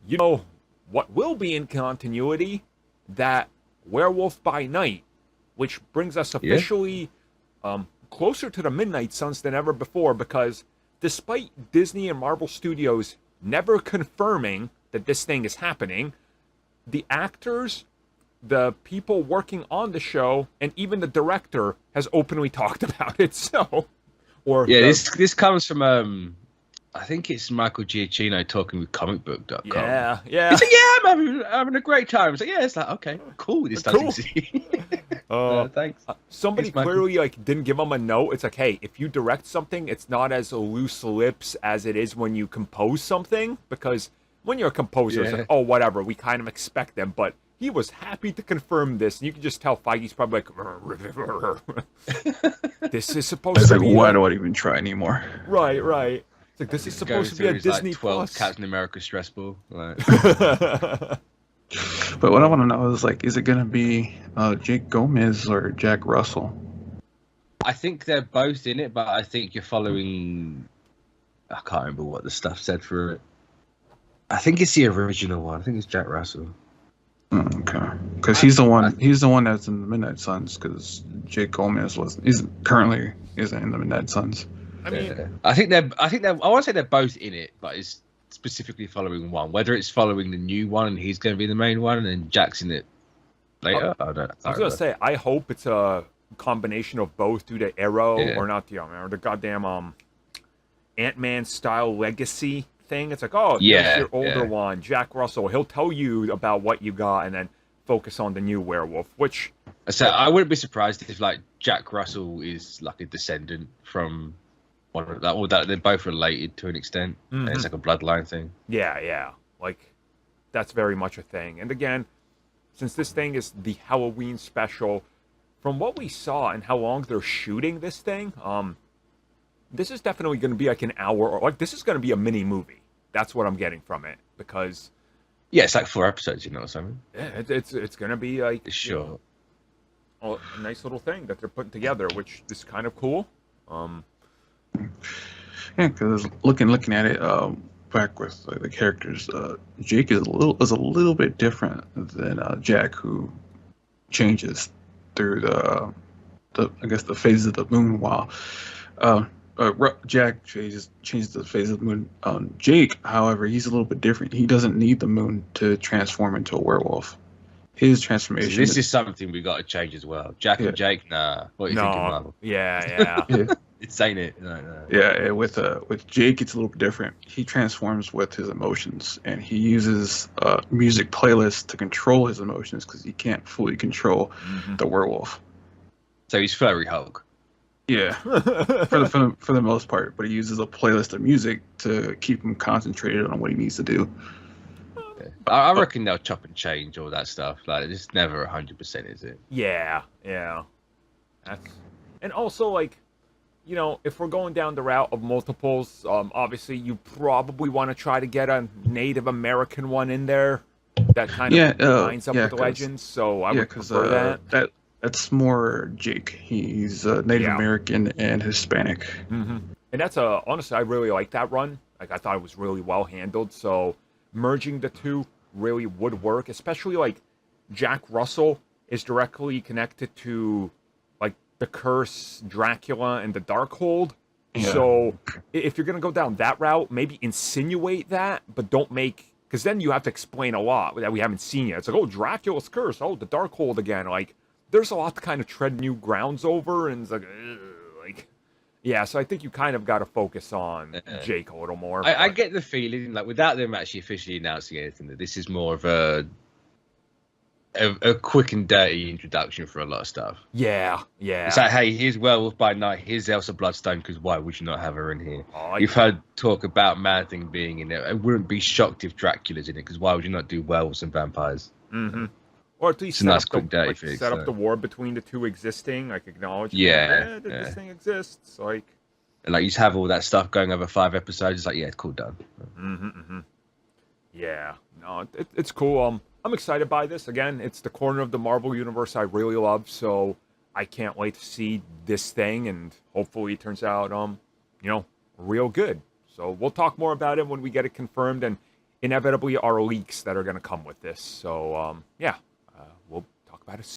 you know what will be in continuity? That Werewolf by Night, which brings us Yeah. officially closer to the Midnight Suns than ever before, because despite Disney and Marvel Studios never confirming that this thing is happening, the actors, the people working on the show, and even the director has openly talked about it. So, or Yeah, the, this comes from I think it's Michael Giacchino talking with comicbook.com. yeah, yeah, He's like, yeah, I'm having a great time. It's like, yeah, it's like, okay, cool. This does cool. exist. Uh, Thanks. Somebody It's Michael. clearly like didn't give him a note. It's like, hey, if you direct something, it's not as loose lips as it is when you compose something. Because when you're a composer, it's Yeah. like, oh, whatever, we kind of expect them. But he was happy to confirm this, and you can just tell Feige's probably like, this is supposed It's to like, be why a... do I even try anymore? right, right. It's like this is supposed to be a Disney like 12 Plus. Captain America stress ball. Like, But what I want to know is like, is it gonna be Jake Gomez or Jack Russell? I think they're both in it, but I think you're following. I can't remember what the stuff said for it. I think it's the original one. I think it's Jack Russell. Okay, because he's the one. He's the one that's in the Midnight Suns. Because Jake Gomez currently isn't in the Midnight Suns. I mean, Yeah. I think they're. I want to say they're both in it, but it's specifically following one. Whether it's following the new one and he's going to be the main one, and then Jack's in it later. I don't know. I was gonna say, I hope it's a combination of both due to Arrow, Yeah. or not the or the goddamn Ant-Man style legacy thing. It's like, oh, Yeah, here's your older yeah. one, Jack Russell. He'll tell you about what you got, and then focus on the new werewolf. Which, So I wouldn't be surprised if like Jack Russell is like a descendant from one of that, or that they're both related to an extent. And it's like a bloodline thing. yeah, like that's very much a thing. And again, since this thing is the Halloween special, from what we saw and how long they're shooting this thing, this is definitely going to be like an hour, or like this is going to be a mini movie. That's what I'm getting from it, because Yeah, it's like 4 episodes, you know, or something. yeah, it's going to be like It's short. a nice little thing that they're putting together, which is kind of cool. Yeah, because looking at it, back with the characters, Jake is a little bit different than Jack, who changes through the I guess the phases of the moon, while Jack changes the phase of the moon. Jake, however, he's a little bit different. He doesn't need the moon to transform into a werewolf. His So transformation. this is something we got to change as well. Jack and Jake, nah. What are you thinking, No, Marvel? yeah. Yeah, It's ain't it? No. yeah. With Jake, it's a little bit different. He transforms with his emotions, and he uses music playlists to control his emotions because he can't fully control the werewolf. So he's Furry Hulk. Yeah, for the most part, but he uses a playlist of music to keep him concentrated on what he needs to do. I reckon they'll chop and change all that stuff. Like, it's never 100%, is it? Yeah. And also, like, you know, if we're going down the route of multiples, obviously you probably want to try to get a Native American one in there that kind of lines up with the legends. So I would prefer that. That's more Jake. He's Native American and Hispanic. And that's honestly, I really like that run. Like, I thought it was really well handled. So merging the two really would work, especially like Jack Russell is directly connected to like the Curse, Dracula, and the Darkhold. Yeah. So if you're gonna go down that route, maybe insinuate that, but don't make, because then you have to explain a lot that we haven't seen yet. It's like, oh, Dracula's curse, oh, the Darkhold again. Like, there's a lot to kind of tread new grounds over, and it's like, yeah. So I think you kind of got to focus on Jake a little more. I get the feeling, like, without them actually officially announcing anything, that this is more of a quick and dirty introduction for a lot of stuff. Yeah. It's like, hey, here's Werewolf by Night, here's Elsa Bloodstone, because why would you not have her in here? You've heard talk about Man Thing being in it. I wouldn't be shocked if Dracula's in it, because why would you not do werewolves and vampires? Or at least set up the war between the two existing, like acknowledge this thing exists. Like, and like you just have all that stuff going over 5 episodes. It's like, yeah, cool, done. Yeah, no, it's cool. I'm excited by this. Again, it's the corner of the Marvel universe I really love, so I can't wait to see this thing, and hopefully it turns out, real good. So we'll talk more about it when we get it confirmed, and inevitably are leaks that are going to come with this. So, yeah, we'll talk about it soon.